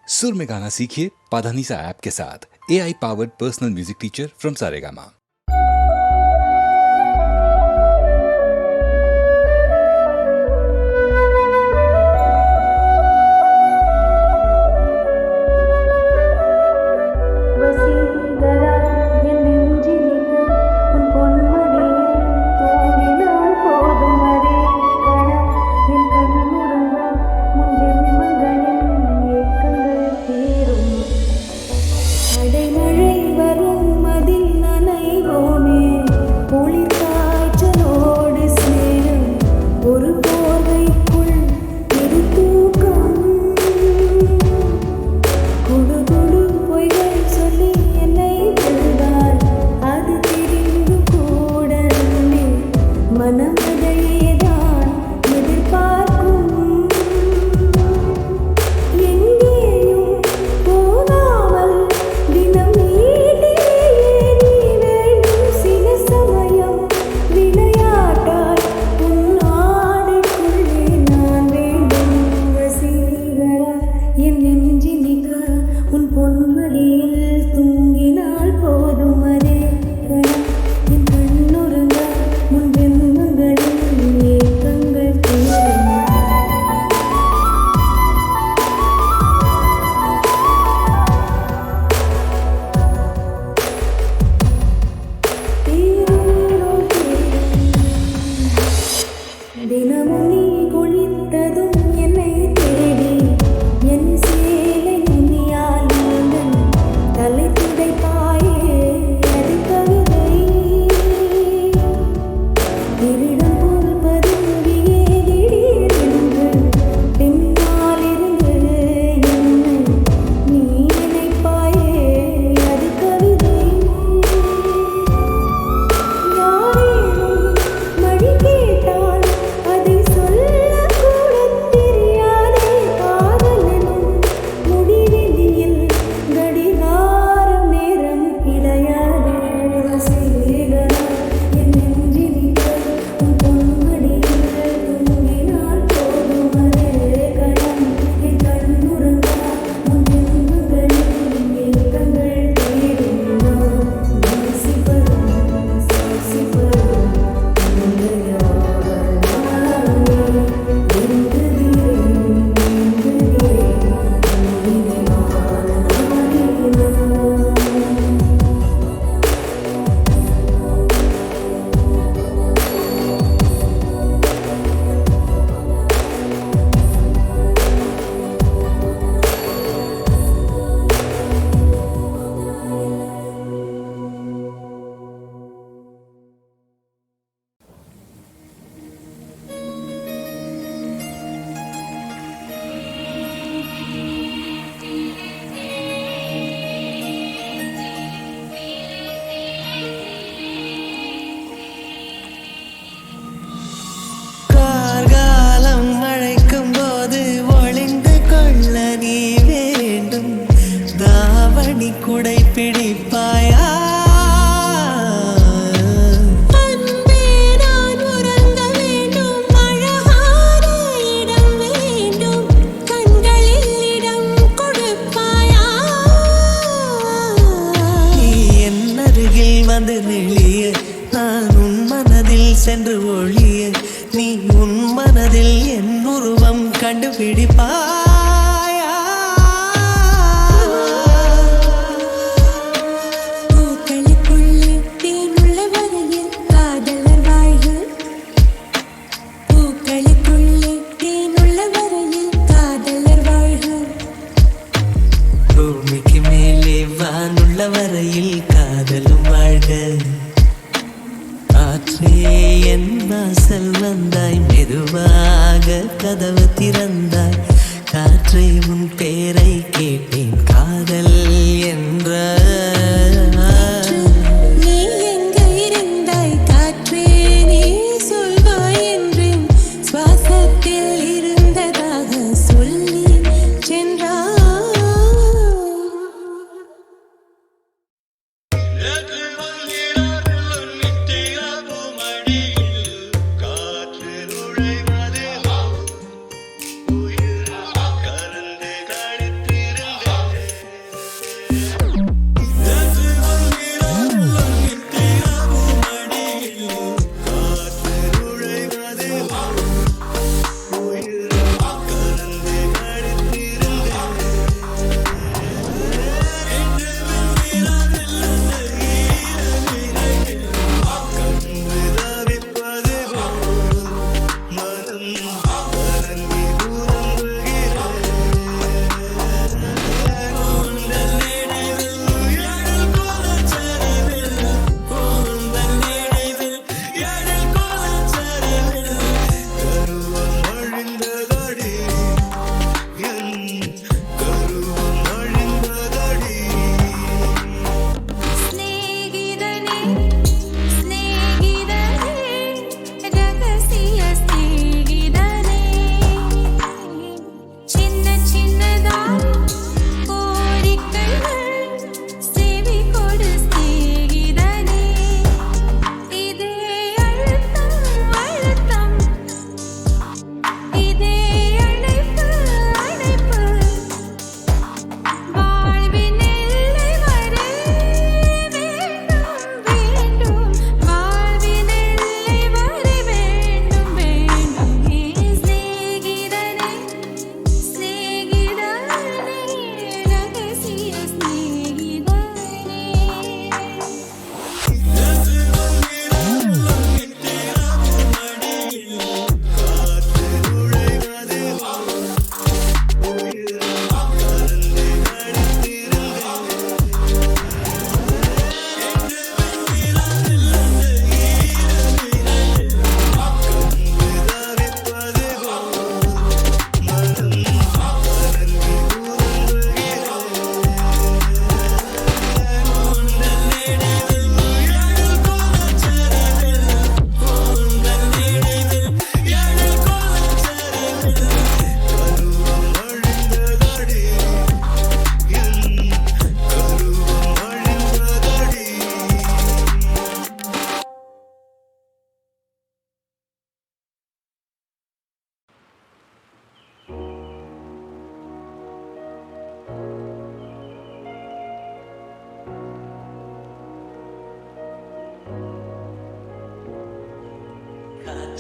सुर में गाना सीखिए पाधानीसा ऐप के साथ। AI powered personal music teacher from Saregama.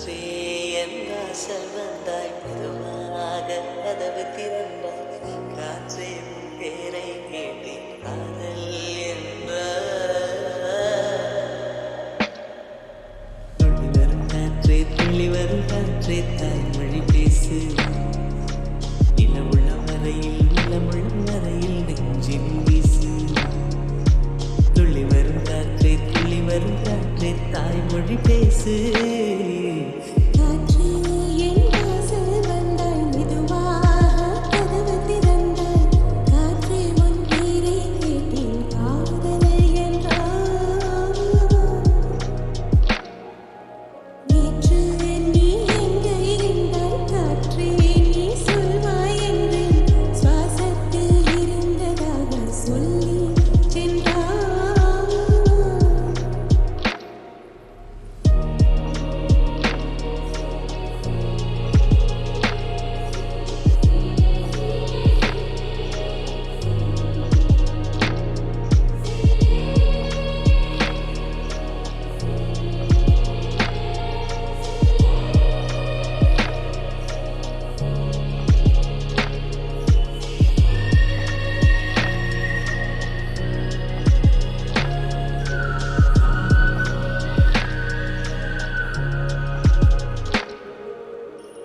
காற்றே என் வாசல் வந்தாய் மெதுவாக கதவு திறந்தாய் காற்றே உன் பேரை கேட்டேன் காதல் என்ற துள்ளி வரும் காற்றே துள்ளி வரும் காற்றே தாய்மொழி பேசு நிலமுள்ள வரையில் நிலமுள்ள வரையில் நெஞ்சில் வீசு துள்ளி வரும் காற்றே தாய்மொழி பேசு காற்றே என் வாசல் வந்தாய் மெதுவாக கதவு திறந்தாய் காற்றே உன் பேரை கேட்டேன் காதல் என்றாய் நேற்று நீ எங்கே இருந்தாய் காற்றே நீ சொல்வாய் என்றேன் சுவாசத்தில் இருந்ததாக சொல்லி சென்றாய்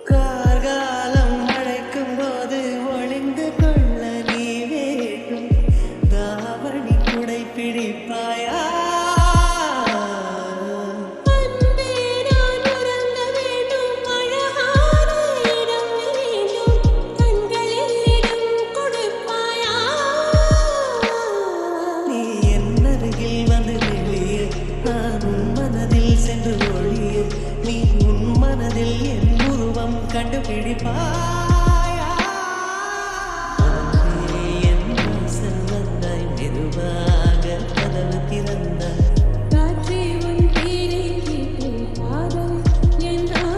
கார்காலம் அழைக்கும் போது ஒளிந்து கொள்ள நீ வேண்டும் தாவணி குடை பிடிப்பாயா அன்பே நான் உறங்க வேண்டும் அழகான இடம் வேண்டும் கண்களில் இடம் கொடுப்பாயா நீ என் அருகில் வந்து வெளிய நான் உன் மனதில் சென்று ஒழிய நீ உன் மனதில் என் உருவம் கண்டுபிடிப்பாயா காற்றே என் வாசல் வந்தாய் மெதுவாக கதவு திறந்தாய் காற்றே உன் பேரை கேட்டேன் காதல் என்றாய்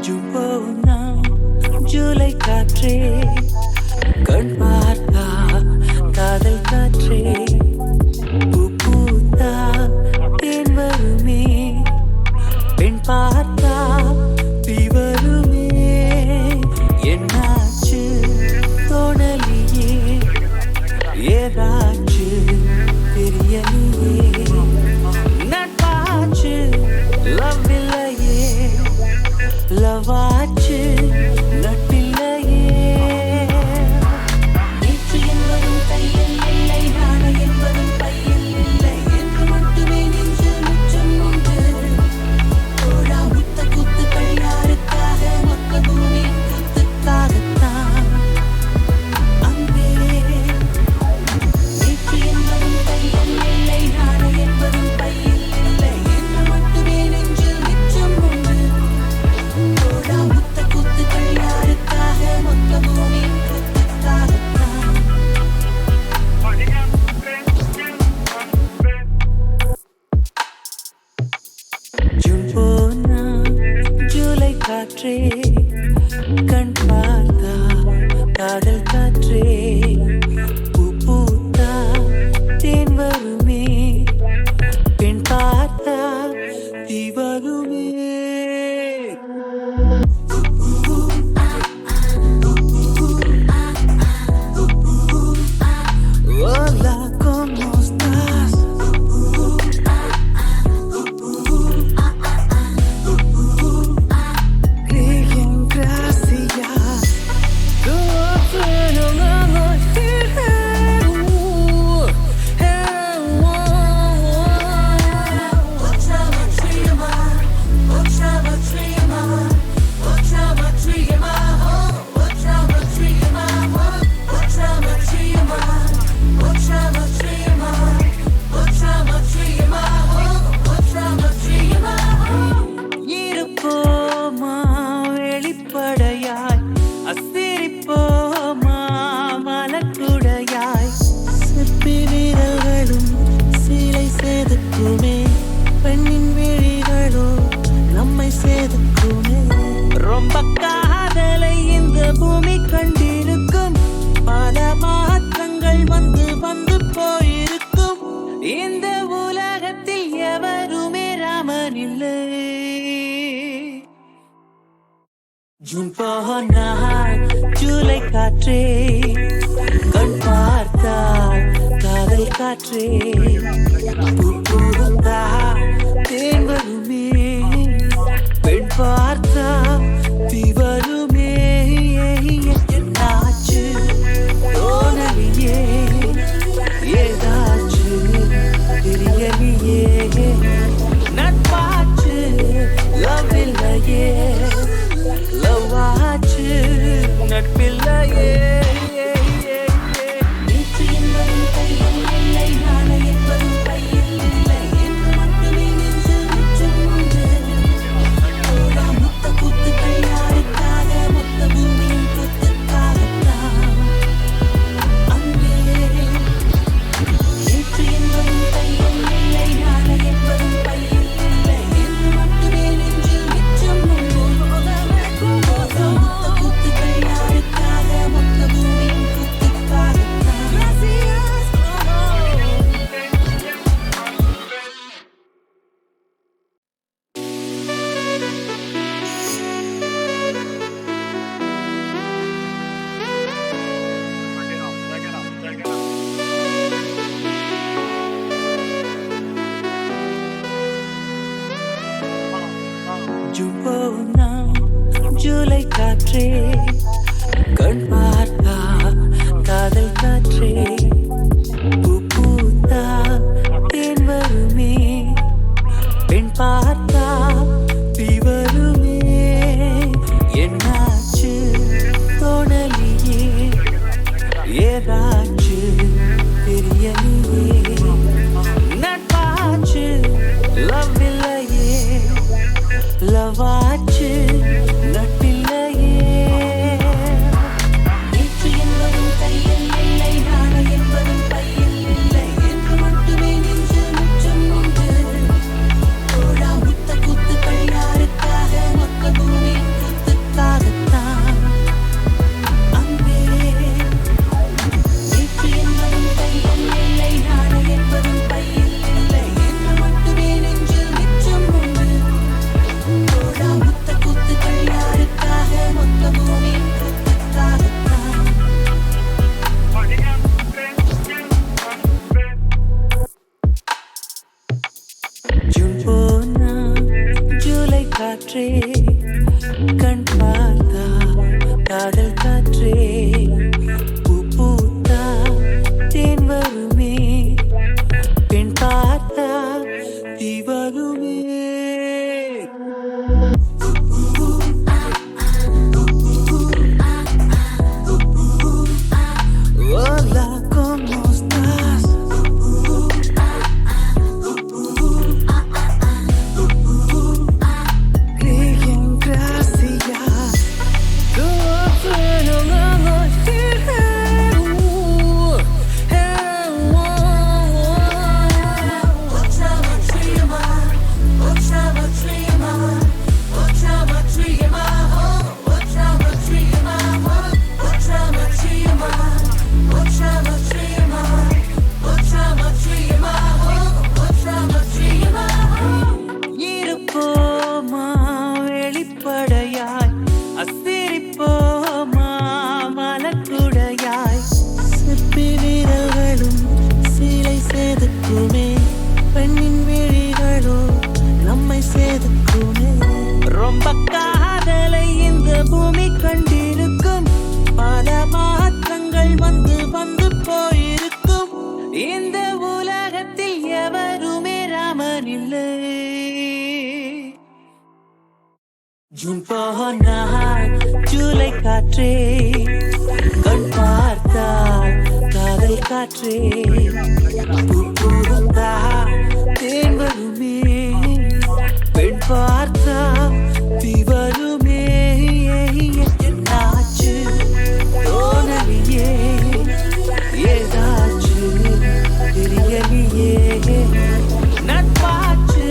ஜூனா ஜூலை காற்றே கண் பார்த்தா காதல் காற்றே பூ பூத்தா தேன் வருமே பெண் பார்த்தா தீ வருமே என்னாச்சு தோணலியே ஏதாச்சு தெரியலையே நட்பாச்சு லவ் இல்லையே லவாச்சு நட்டில்லையே நேற்று என்பதும் கையில் இல்லை நாளை ஜூன் போனால் ஜூலை காற்றே கண் பார்த்தால் காதல் காற்றே பூத்தால் தேன் வருமே பெண் பார்த்தா தீ வருமே என்னாச்சு தோணலியே ஏதாச்சு தெரியலையே நட்பாச்சு லவ் இல்லையே லவ் ஆச்சு நட்பில்லையே நேற்று என்பதும் கையில் இல்லை நாளை என்பதும் கையில் இல்லை என்று மட்டுமே நெஞ்சில் மிச்சம் உண்டு முத்த கூத்துக்கள் யாருக்காக மொத்த பூமியின் கூத்துக்காகத்தான் அங்கே நேற்று என்பதும் கையில் இல்லை நாளை என்பதும் கையில் இல்லை என்று மட்டுமே நெஞ்சில் மிச்சம் உண்டு முத்த கூத்துக்கள் யாருக்காக மொத்த பூமியின் கூத்துக்காகத்தான் ஜூன் போனால் ஜூலை காற்றே கண் பார்த்தா காதல் காற்றே பூத்தா தேன் வருமே பெண் பார்த்தா தீ வருமே என்னாச்சு தோணலியே ஏதாச்சு தெரியலையே நட்பாச்சு லவ் இல்லையே லவ் ஆச்சு நட்பில்லையே நேற்று என்பதும் கையில் இல்லை நாளை என்பதும் கையில் இல்லை என்று மட்டுமே நெஞ்சில் மிச்சம் உண்டு முத்த கூத்துக்கள் யாருக்காக மொத்த பூமியின் கூத்துக்காகத்தான் அங்கே நேற்று என்பதும் கையில் இல்லை நாளை என்பதும் கையில் இல்லை என்று மட்டுமே நெஞ்சில் மிச்சம் உண்டு முத்த கூத்துக்கள் யாருக்காக மொத்த பூமியின் கூத்துக்காகத்தான் ஜூன் போனால் ஜூலை காற்றே கண் பார்த்தா காதல் காற்றே பூத்தா தேன் வருமே பெண் பார்த்தா தீ வருமே Hola, ¿cómo estás? Bien, gracias. ¿Cómo puedo decir? இருப்போமா வெளிப்படையாய் அசிரிப்போமா மலக்குடையாய் சிற்பி வீரர்களும் சிலை செதுக்குமே பெண்ணின் விழிகளோ நம்மை செதுக்குமே ரொம்ப காதலை இந்த பூமி கண்டிருக்கும் பல மாற்றங்கள் வந்து வந்து போயிருக்கும் இந்த உலகத்தில் எவருமே ராமன் இல்லை ஜூன் போனால் ஜூலை காற்றே கண் பார்த்தால் காதல் காற்றே பூத்தா தேன் வருமே பெண் பார்த்தா தீ வருமே என்னாச்சு தோணலியே ஏதாச்சு தெரியலையே நட்பாச்சு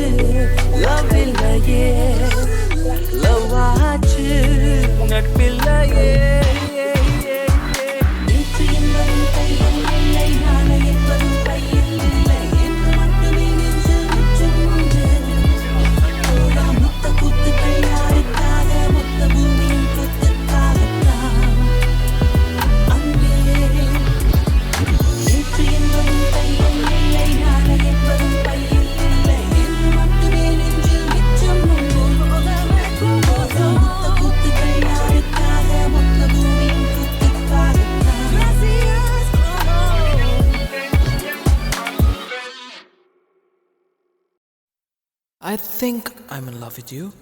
லவ் இல்லையே லவ் ஆச்சு நட்பில்லையே நேற்று என்பதும் கையில் இல்லை நாளை என்பதும் கையில் I think I'm in love with you.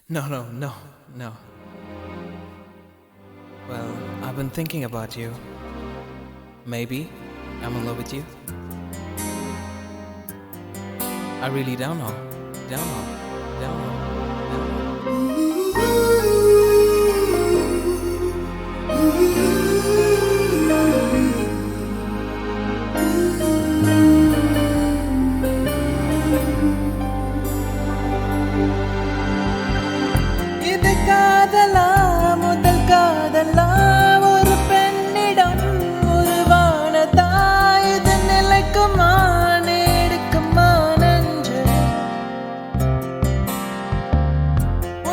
No. Well, I've been thinking about you. Maybe I'm in love with you. I really don't know. இது காதலா முதல் காதலா ஒரு பெண்ணிடம் உருவானதா இது நிலைக்குமா நீடிக்குமா நன்று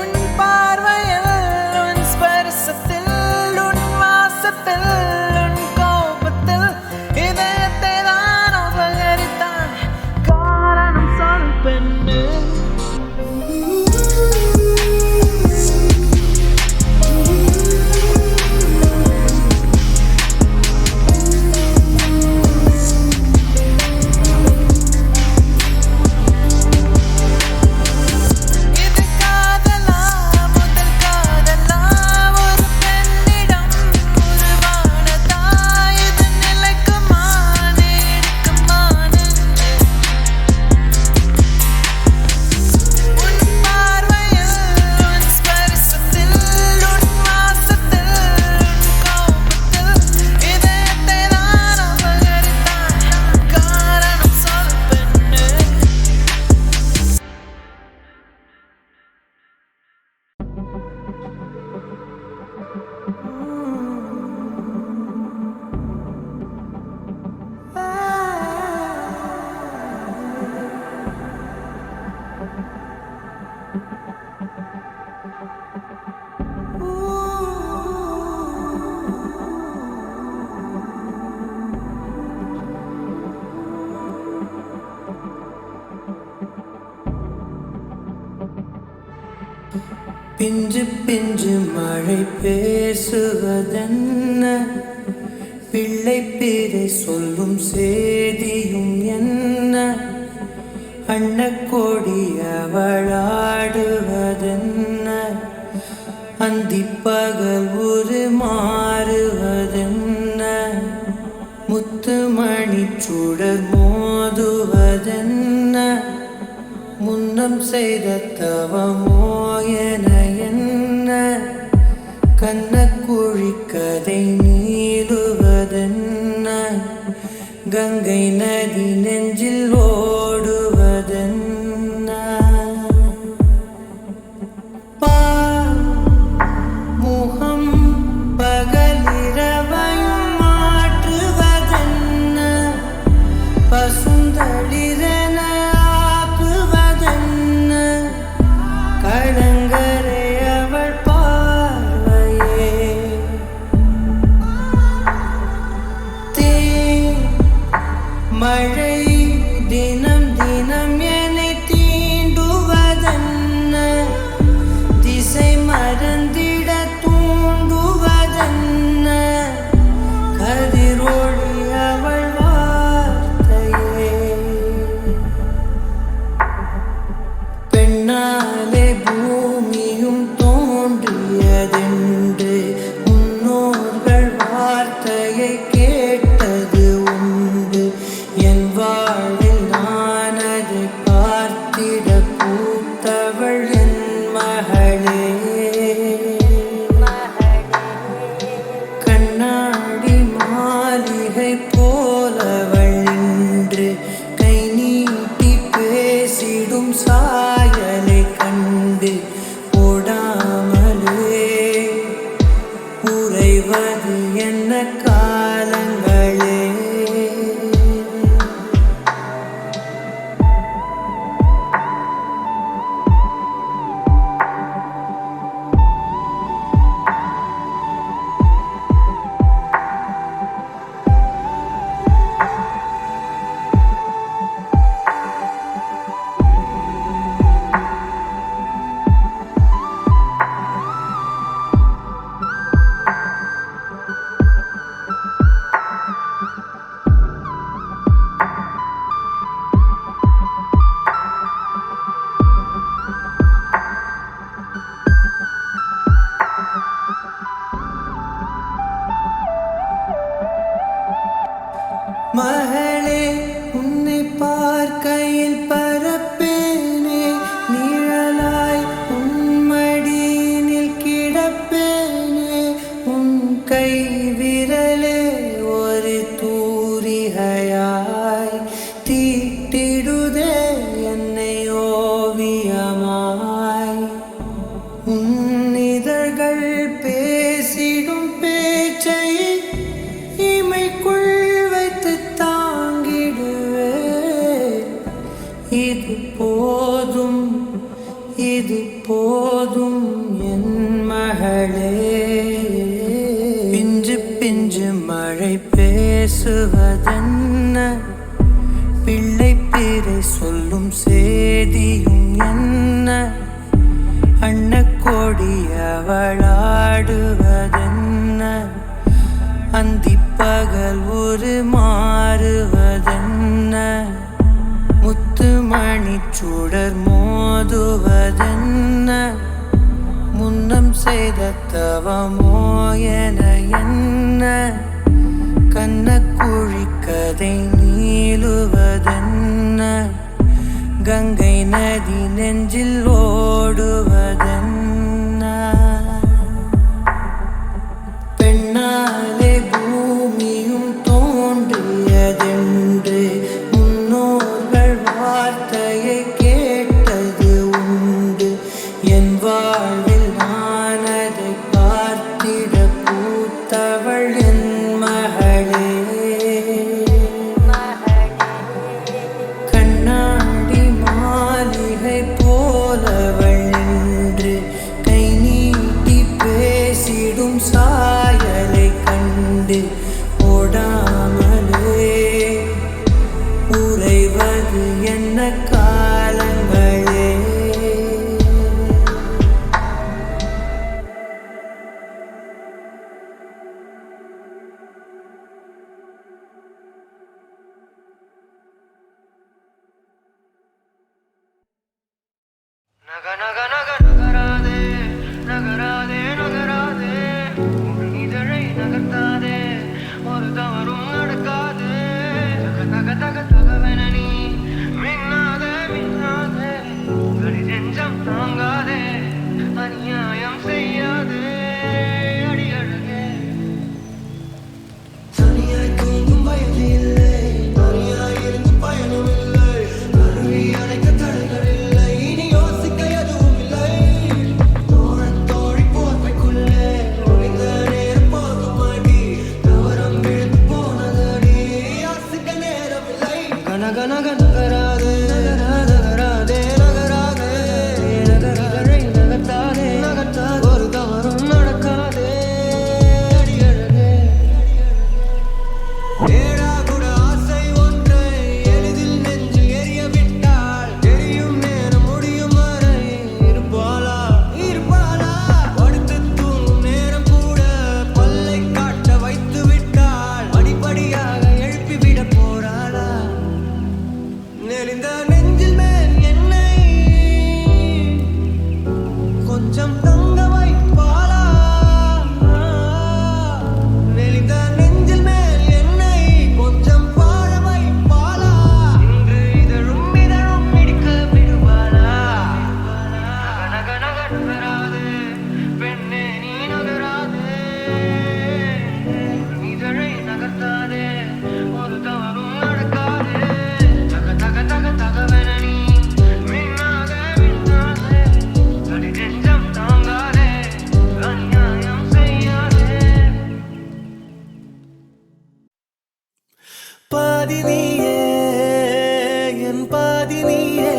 உன் பார்வையில் உன் ஸ்பர்சத்தில் உன் வாசத்தில் உன் கோபத்தில் இதயத்தை தான் அபகரித்தான் காரணம் சொல் பெண்ணு பிஞ்சு பிஞ்சு மழை பேசுவதென்ன பிள்ளை பேரை சொல்லும் சேதியும் என்ன அன்னக்கோடி அவளாடுவதென்ன அந்திப்பகல் ஒரு மாறுவதென்ன முத்துமணி சுடர் மோதுவதென்ன முன்னம் செய்த தவமோ என என்ன கண்ணக்குழி கதை நீளுவதென்ன கங்கை நதி நெஞ்சில் ஓடுவதென்ன முகம் பகலிரவையும் மாற்றுவதென்ன பசுந்தளிரென ஆக்குவதென்ன கடங்கரை அவள் பார்வையே மழை தினம் தினம் என்னை தீண்டுவதென்ன திசை மறந்திட தூண்டுவதென்ன கதிரொளி அவள் வார்த்தையே பெண்ணாலே பூமியும் தோன்றியதென்று முன்னோர்கள் வார்த்தையை கேட்டது உண்டு என் வாழ்வில் நான் அதை மூலிகையாய் தீட்டிடுதே என்னை ஓவியமாய். உன்னிதழ்கள் பேசிடும் பேச்சை இமைக்குள் வைத்து தாங்கிடுவே. இது போதும் இது போதும் என் மகளே. பிஞ்சு பிஞ்சு மழை பேசுவதென்ன, பிள்ளை பேரை சொல்லும் சேதியும் என்ன, அன்னக்கோடி அவளாடுவதென்ன, அந்திப்பகல் ஒரு மாறுவதென்ன, முத்துமணி சுடர் மோதுவதென்ன, முன்னம் செய்த தவமோ என என்ன, கண்ணக்குழி கதை நீளுவதென்ன, கங்கை நதி நெஞ்சில் ஓடுவதென்ன. பெண்ணாலே பூமியும் தோன்றியதென்று முன்னோர்கள் வார்த்தையை கேட்டது உண்டு. என் வாழ்வில் நான் அதை பார்த்திட பூத்தவள் என் மகளே. கண்ணாடி மாளிகை போலவள் நின்று கை நீட்டி பேசிடும் சாயலை கண்டு ஓடாமலே உறைவது என்ன காலங்களே. நக நக நக நகராதே நகராதே நகராதே, உன் இதழை நகர்த்தாதே, ஒரு தவறும் நடக்காதே. தக தக தக தகவென நீ மின்னாதே மின்னாதே, கடி நெஞ்சம் தாங்காதே, அநியாயம் செய்யாதே அடி அழகே. தனியாய் தூங்கும் வயது இல்லை, தனியாய் இருக்கும் பயனும் இல்லை, கருவி அணைக்க தடைகள் இல்லை, இனி யோசிக்க எதுவும் இல்லை. தோழன் தோழி போர்வைக்குள்ளே ஒளிந்த நேரம் போகும் அடி, கவரம் விழுந்து போனதடி, யாசிக்க நேரமில்லை. கனக நக நகராதே நகராதே நகராதே, நகராதே நகர்த்தாதே நகர்த்தாதே, ஒரு தவறும் நடக்காதே அடி அழகே. ஏடாகுட ஆசை ஒன்றை எளிதில் நெஞ்சில் எரிய விட்டாள், எரியும் நேரம் முடியும் வரை இருப்பாளா இருப்பாளா, படுத்து தூங்கும் நேரம் கூட பல்லை காட்ட வைத்து விட்டாள், படிப்படியாக எழுப்பிவிட போறாளா. நெளிந்த நெஞ்சில் மேல் என்னை கொஞ்சம் தங்க வைப்பாளா, நெளிந்த நெஞ்சில் மேல் என்னை கொஞ்சம் பாட வைப்பாளா, இன்று இதழும் இதழும் இடிக்க விடுவாளா. நக நக நகராதே பெண்ணே நீ நகராதே, இதழை நகர்த்தாதே, ஒரு தவறும் நடக்காதே. தக தக தக தகவென நீ மின்னாதே மின்னாதே, கடி நெஞ்சம் தாங்காதே, அநியாயம் செய்யாதே. பாதி நீயே என் பாதி நீயே,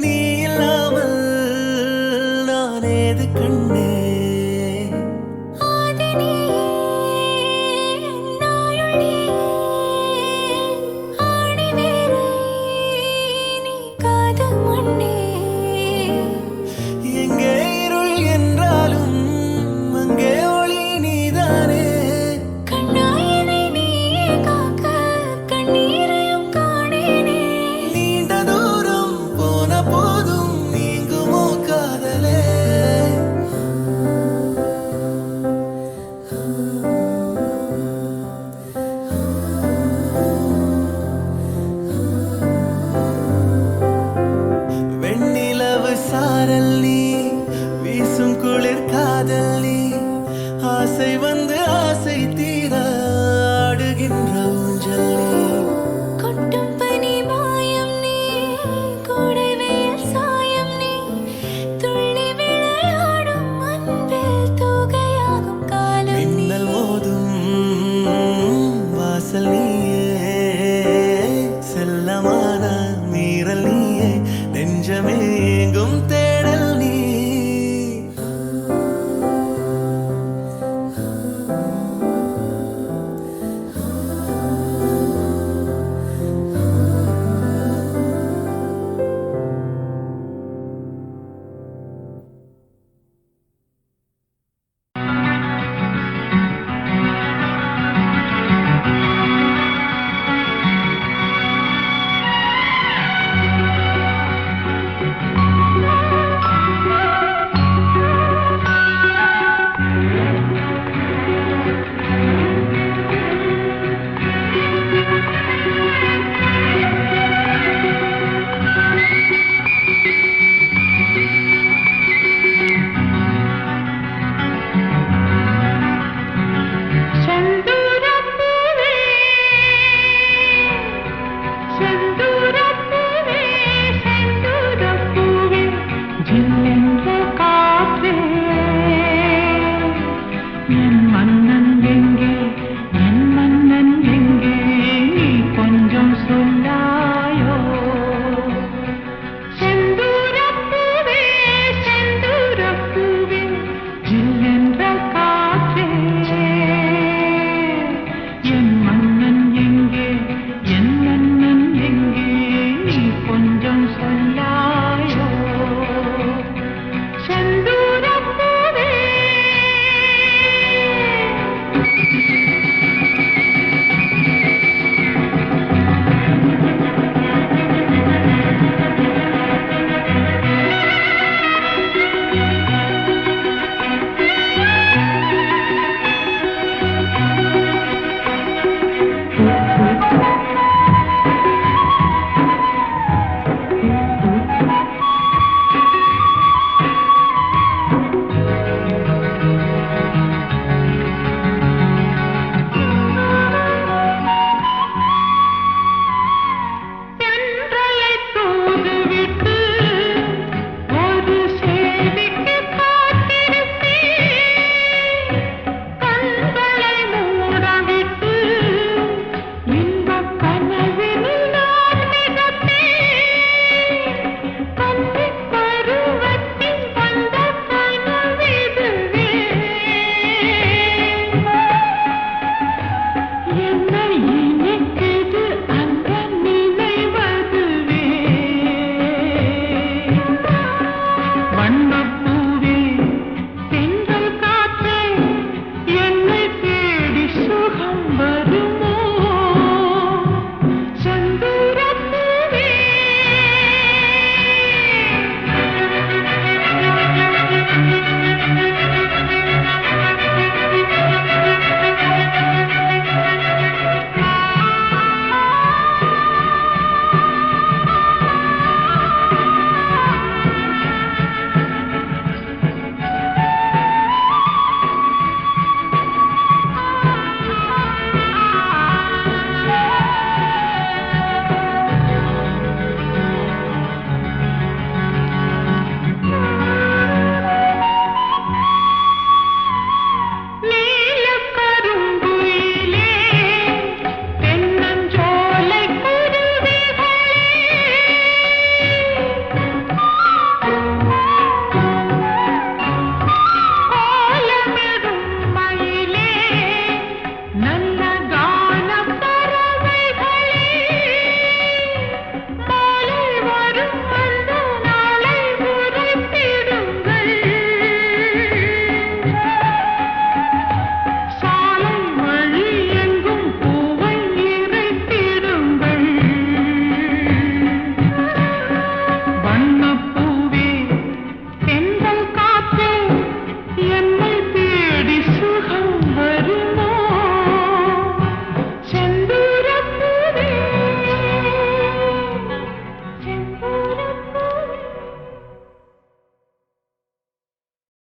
நீ இல்லாமல் நான் ஏது கண்டே. ஆதினியே நாயுள் நீயே, ஆணி வேரை நீ காது மண்ணே. எங்கே இருள் என்றாலும் அங்கே ஒளி நீதானே. கண்ணாயினை நீயே காக்க செல்லமான மீறல் நீயே நெஞ்சமே எங்கும் தேடல் நீ செந்தூர